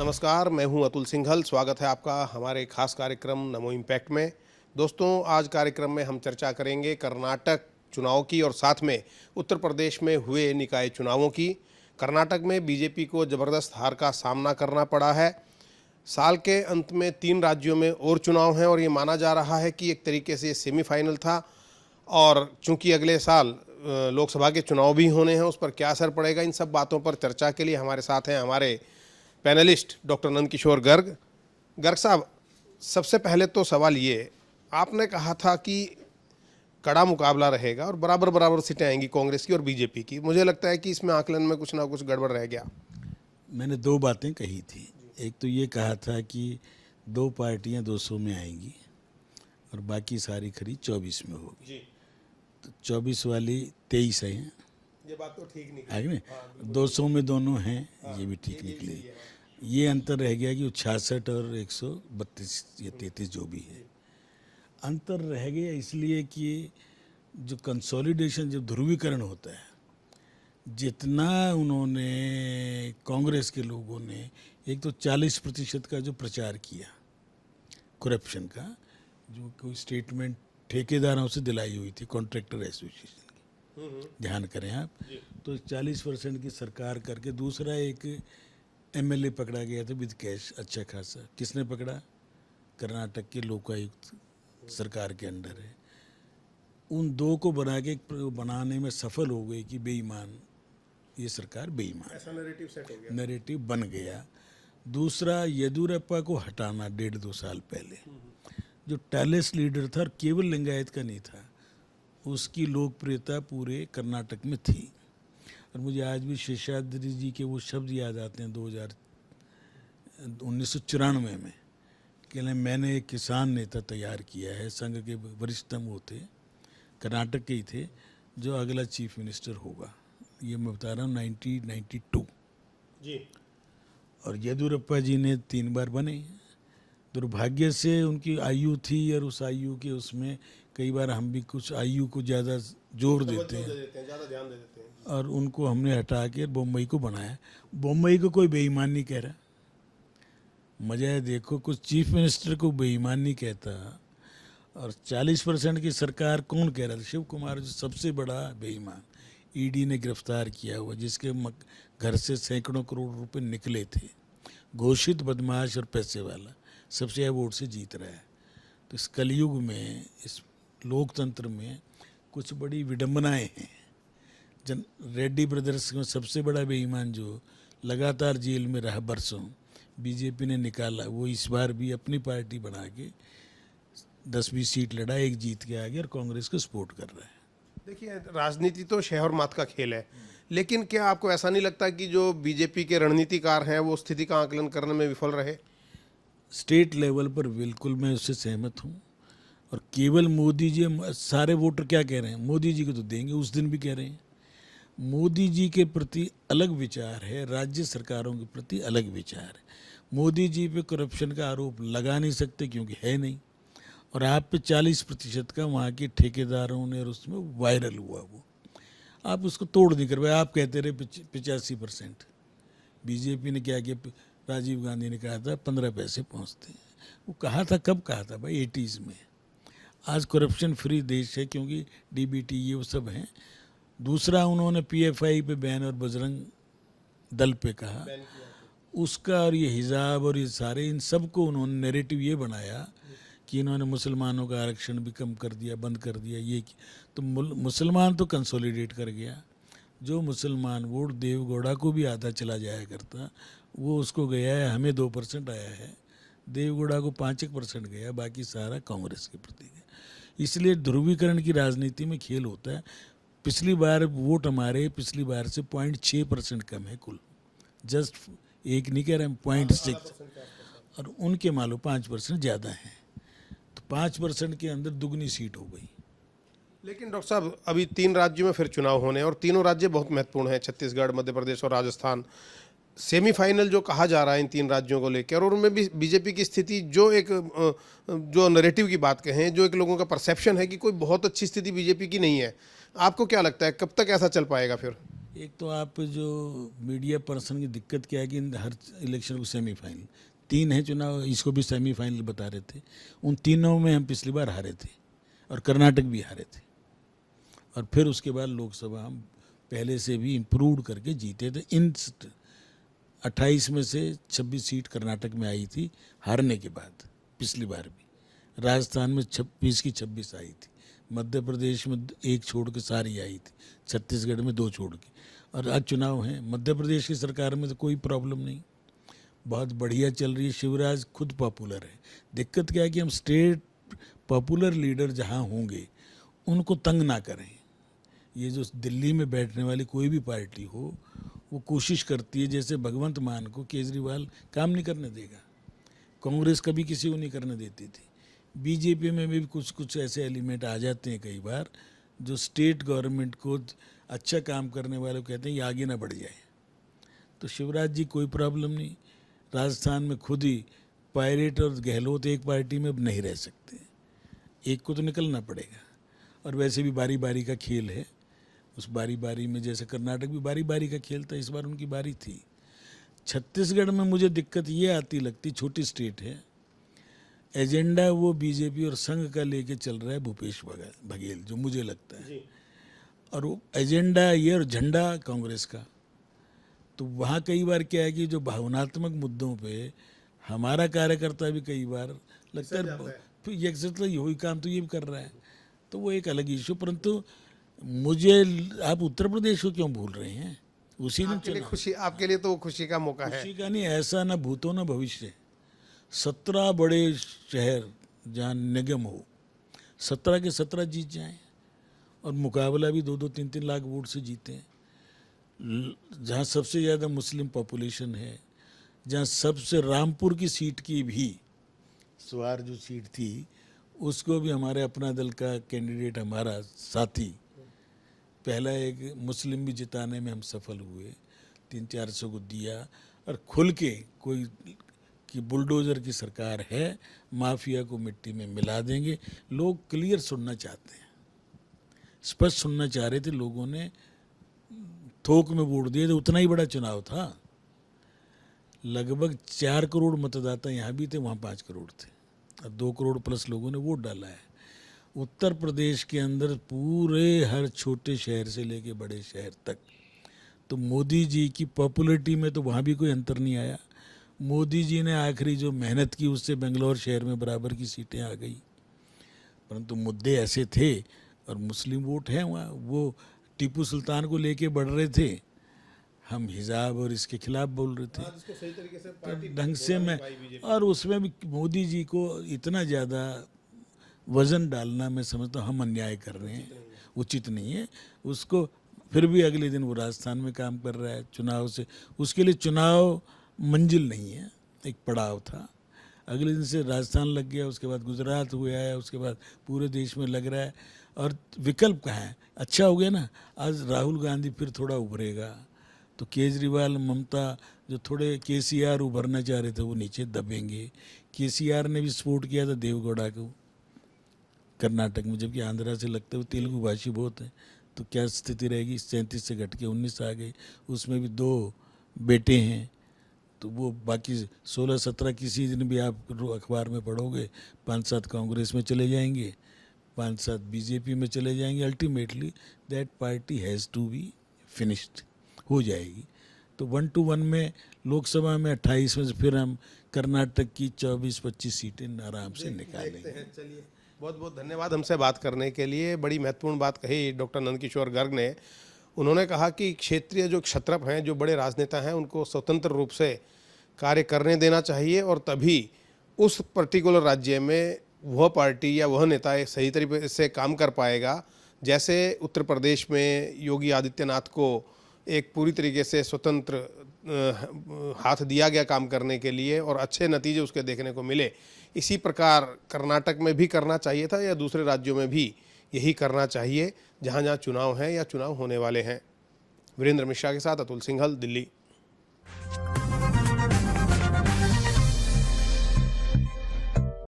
नमस्कार, मैं हूं अतुल सिंघल। स्वागत है आपका हमारे खास कार्यक्रम नमो इम्पैक्ट में। दोस्तों, आज कार्यक्रम में हम चर्चा करेंगे कर्नाटक चुनाव की और साथ में उत्तर प्रदेश में हुए निकाय चुनावों की। कर्नाटक में बीजेपी को ज़बरदस्त हार का सामना करना पड़ा है। साल के अंत में 3 राज्यों में और चुनाव हैं और ये माना जा रहा है कि एक तरीके से सेमीफाइनल था। और चूंकि अगले साल लोकसभा के चुनाव भी होने हैं, उस पर क्या असर पड़ेगा, इन सब बातों पर चर्चा के लिए हमारे साथ हैं हमारे पैनलिस्ट डॉक्टर नंदकिशोर गर्ग। गर्ग साहब, सबसे पहले तो सवाल ये, आपने कहा था कि कड़ा मुकाबला रहेगा और बराबर बराबर सीटें आएंगी कांग्रेस की और बीजेपी की। मुझे लगता है कि इसमें आकलन में कुछ ना कुछ गड़बड़ रह गया। मैंने 2 बातें कही थी। एक तो ये कहा था कि 2 पार्टियां 200 में आएंगी और बाकी सारी खरीद 24 में होगी जी। तो 24 वाली 23 है, ये बात तो ठीक नहीं है ना। 200 में दोनों हैं, ये भी ठीक निकली। ये अंतर रह गया कि 66 और 132 या 33 जो भी है, अंतर रह गया इसलिए कि जो कंसोलिडेशन, जब ध्रुवीकरण होता है, जितना उन्होंने कांग्रेस के लोगों ने एक तो 40% का जो प्रचार किया करप्शन का, जो कोई स्टेटमेंट ठेकेदारों से दिलाई हुई थी, कॉन्ट्रैक्टर एसोसिएशन की, ध्यान करें आप, तो 40% की सरकार करके दूसरा एक एमएलए पकड़ा गया था विद कैश अच्छा खासा। किसने पकड़ा? कर्नाटक के लोकायुक्त सरकार के अंडर है। उन 2 को बनाने में सफल हो गई कि बेईमान, ये सरकार बेईमान, ऐसा नैरेटिव सेट हो गया, नैरेटिव बन गया। दूसरा, येदुरप्पा को हटाना 1.5-2 साल पहले, जो टैलेस लीडर था और केवल लिंगायत का नहीं था, उसकी लोकप्रियता पूरे कर्नाटक में थी। और मुझे आज भी शेषाद्री जी के वो शब्द याद आते हैं 1994 में कि मैंने एक किसान नेता तैयार किया है, संघ के वरिष्ठतम वो थे, कर्नाटक के ही थे, जो अगला चीफ मिनिस्टर होगा। ये मैं बता रहा हूँ 1992 जी। और येदुरप्पा जी ने 3 बार बने। दुर्भाग्य से उनकी आयु थी और उस आयु के उसमें कई बार हम भी कुछ आयु को ज़्यादा जोर देते हैं, ज़्यादा ध्यान दे देते हैं, और उनको हमने हटा के बम्बई को बनाया। बम्बई को कोई बेईमान नहीं कह रहा। मजा है, देखो, कुछ चीफ मिनिस्टर को बेईमान नहीं कहता। और 40% की सरकार कौन कह रहा था? शिव कुमार, जो सबसे बड़ा बेईमान ईडी ने गिरफ्तार किया हुआ, जिसके घर से सैकड़ों करोड़ रुपए निकले थे, घोषित बदमाश और पैसे वाला, सबसे ज़्यादा वोट से जीत रहा है। तो इस कलयुग में, इस लोकतंत्र में कुछ बड़ी विडंबनाएं हैं। रेड्डी ब्रदर्स में सबसे बड़ा बेईमान जो लगातार जेल में रहा बरसों, बीजेपी ने निकाला, वो इस बार भी अपनी पार्टी बना के 10-20 सीट लड़ा, 1 जीत के आ गया और कांग्रेस को सपोर्ट कर रहा है। देखिए, राजनीति तो शह और मात का खेल है, लेकिन क्या आपको ऐसा नहीं लगता कि जो बीजेपी के रणनीतिकार हैं वो स्थिति का आकलन करने में विफल रहे? स्टेट लेवल पर बिल्कुल मैं उससे सहमत हूँ। और केवल मोदी जी, सारे वोटर क्या कह रहे हैं? मोदी जी को तो देंगे, उस दिन भी कह रहे हैं। मोदी जी के प्रति अलग विचार है, राज्य सरकारों के प्रति अलग विचार है। मोदी जी पे करप्शन का आरोप लगा नहीं सकते क्योंकि है नहीं, और आप पे 40% का वहाँ के ठेकेदारों ने, और उसमें वायरल हुआ वो, आप उसको तोड़ नहीं कर पाए। आप कहते रहे 85%। बीजेपी ने क्या किया? राजीव गांधी ने कहा था 15 पैसे पहुँचते हैं। वो कहा था, कब कहा था भाई? 80s में। आज करप्शन फ्री देश है क्योंकि डीबीटी ये वो सब हैं। दूसरा, उन्होंने पीएफआई पे बैन और बजरंग दल पे कहा, उसका, और ये हिजाब और ये सारे, इन सब को उन्होंने नैरेटिव ये बनाया कि इन्होंने मुसलमानों का आरक्षण भी कम कर दिया, बंद कर दिया। ये तो मुसलमान तो कंसोलिडेट कर गया। जो मुसलमान वोट देवगौड़ा को भी आधा चला जाया करता, वो उसको गया है, हमें 2% आया है, देवगौड़ा को 5% गया, बाकी सारा कांग्रेस के प्रति गया। इसलिए ध्रुवीकरण की राजनीति में खेल होता है। पिछली बार वोट हमारे पिछली बार से 0.6% कम है कुल, जस्ट एक नहीं कह रहे हम, 0.6, और उनके मालूम 5% ज़्यादा है। तो 5% के अंदर दुगनी सीट हो गई। लेकिन डॉक्टर साहब, अभी 3 राज्यों में फिर चुनाव होने हैं और तीनों राज्य बहुत महत्वपूर्ण हैं, छत्तीसगढ़, मध्य प्रदेश और राजस्थान। सेमीफाइनल जो कहा जा रहा है इन 3 राज्यों को लेकर, और उनमें भी बीजेपी की स्थिति, जो नैरेटिव की बात कहें, जो एक लोगों का परसेप्शन है कि कोई बहुत अच्छी स्थिति बीजेपी की नहीं है। आपको क्या लगता है, कब तक ऐसा चल पाएगा फिर? एक तो आप जो मीडिया पर्सन की दिक्कत क्या है कि हर इलेक्शन को सेमीफाइनल 3 है चुनाव, इसको भी सेमीफाइनल बता रहे थे। उन तीनों में हम पिछली बार हारे थे और कर्नाटक भी हारे थे, और फिर उसके बाद लोकसभा हम पहले से भी इम्प्रूव करके जीते थे। इन 28 में से 26 सीट कर्नाटक में आई थी हारने के बाद, पिछली बार भी। राजस्थान में 26 की 26 आई थी, मध्य प्रदेश में 1 छोड़ के सारी आई थी, छत्तीसगढ़ में 2 छोड़ के। और आज चुनाव हैं, मध्य प्रदेश की सरकार में तो कोई प्रॉब्लम नहीं, बहुत बढ़िया चल रही है। शिवराज खुद पॉपुलर है। दिक्कत क्या है कि हम स्टेट पॉपुलर लीडर जहाँ होंगे उनको तंग ना करें। ये जो दिल्ली में बैठने वाली कोई भी पार्टी हो, वो कोशिश करती है, जैसे भगवंत मान को केजरीवाल काम नहीं करने देगा, कांग्रेस कभी किसी को नहीं करने देती थी। बीजेपी में भी कुछ ऐसे एलिमेंट आ जाते हैं कई बार, जो स्टेट गवर्नमेंट को अच्छा काम करने वाले को कहते हैं ये आगे ना बढ़ जाए। तो शिवराज जी कोई प्रॉब्लम नहीं। राजस्थान में खुद ही पायलट और गहलोत एक पार्टी में अब नहीं रह सकते, एक को तो निकलना पड़ेगा। और वैसे भी बारी बारी का खेल है, उस बारी बारी में जैसे कर्नाटक भी बारी बारी का खेल था, इस बार उनकी बारी थी। छत्तीसगढ़ में मुझे दिक्कत ये आती लगती, छोटी स्टेट है, एजेंडा वो बीजेपी और संघ का लेके चल रहा है भूपेश बघेल, जो मुझे लगता है, और वो एजेंडा ये और झंडा कांग्रेस का। तो वहाँ कई बार क्या है कि जो भावनात्मक मुद्दों पे हमारा कार्यकर्ता भी कई बार लगता है फिर ये यही काम तो ये भी कर रहा है, तो वो एक अलग इशू। परंतु मुझे आप उत्तर प्रदेश को क्यों भूल रहे हैं? उसी ने आपके लिए खुशी, आपके लिए तो खुशी का मौका है। खुशी का नहीं, ऐसा ना भूतो ना भविष्य। 17 बड़े शहर जहाँ निगम हो, 17 के 17 जीत जाएं, और मुकाबला भी 2-2, 3-3 लाख वोट से जीते हैं। जहाँ सबसे ज़्यादा मुस्लिम पॉपुलेशन है, जहाँ सबसे रामपुर की सीट की भी स्वार जो सीट थी उसको भी हमारे अपना दल का कैंडिडेट, हमारा साथी, पहला एक मुस्लिम भी जिताने में हम सफल हुए, 300-400 को दिया। और खुल के कोई कि बुलडोज़र की सरकार है, माफिया को मिट्टी में मिला देंगे। लोग क्लियर सुनना चाहते हैं, स्पष्ट सुनना चाह रहे थे। लोगों ने थोक में वोट दिए थे, उतना ही बड़ा चुनाव था। लगभग 4 करोड़ मतदाता यहाँ भी थे, वहाँ 5 करोड़ थे, और 2 करोड़ प्लस लोगों ने वोट डाला है। उत्तर प्रदेश के अंदर पूरे हर छोटे शहर से लेके बड़े शहर तक, तो मोदी जी की पॉपुलैरिटी में तो वहाँ भी कोई अंतर नहीं आया। मोदी जी ने आखिरी जो मेहनत की उससे बेंगलोर शहर में बराबर की सीटें आ गई। परंतु मुद्दे ऐसे थे, और मुस्लिम वोट हैं वहाँ, वो टीपू सुल्तान को लेके बढ़ रहे थे, हम हिजाब और इसके खिलाफ बोल रहे थे। सही तरीके से तो ढंग से मैं, और उसमें भी मोदी जी को इतना ज़्यादा वज़न डालना मैं समझता हूँ हम अन्याय कर रहे हैं, उचित नहीं है उसको। फिर भी अगले दिन वो राजस्थान में काम कर रहा है चुनाव से, उसके लिए चुनाव मंजिल नहीं है, एक पड़ाव था। अगले दिन से राजस्थान लग गया, उसके बाद गुजरात हुआ है, उसके बाद पूरे देश में लग रहा है। और विकल्प कहाँ है? अच्छा हो गया ना, आज राहुल गांधी फिर थोड़ा उभरेगा, तो केजरीवाल, ममता जो थोड़े केसीआर उभरना चाह रहे थे वो नीचे दबेंगे। केसीआर ने भी सपोर्ट किया था देवगौड़ा को कर्नाटक में, जबकि आंध्रा से लगता है वो तेलुगु भाषी बहुत है। तो क्या स्थिति रहेगी? 37 से घट के 19 आ गई, उसमें भी 2 बेटे हैं। तो वो बाकी 16-17 किसी दिन भी आप अखबार में पढ़ोगे, 5-7 कांग्रेस में चले जाएंगे, 5-7 बीजेपी में चले जाएंगे। Ultimately that party has to be finished, हो जाएगी। तो 1-1 में लोकसभा में 28 में से फिर हम कर्नाटक की 24-25 सीटें आराम से निकालेंगे। चलिए, बहुत बहुत धन्यवाद हमसे बात करने के लिए। बड़ी महत्वपूर्ण बात कही डॉक्टर नंदकिशोर गर्ग ने। उन्होंने कहा कि क्षेत्रीय जो क्षत्रप हैं, जो बड़े राजनेता हैं, उनको स्वतंत्र रूप से कार्य करने देना चाहिए, और तभी उस पर्टिकुलर राज्य में वह पार्टी या वह नेता सही तरीके से काम कर पाएगा। जैसे उत्तर प्रदेश में योगी आदित्यनाथ को एक पूरी तरीके से स्वतंत्र हाथ दिया गया काम करने के लिए, और अच्छे नतीजे उसके देखने को मिले, इसी प्रकार कर्नाटक में भी करना चाहिए था, या दूसरे राज्यों में भी यही करना चाहिए जहाँ जहाँ चुनाव हैं या चुनाव होने वाले हैं। वीरेंद्र मिश्रा के साथ अतुल सिंघल, दिल्ली।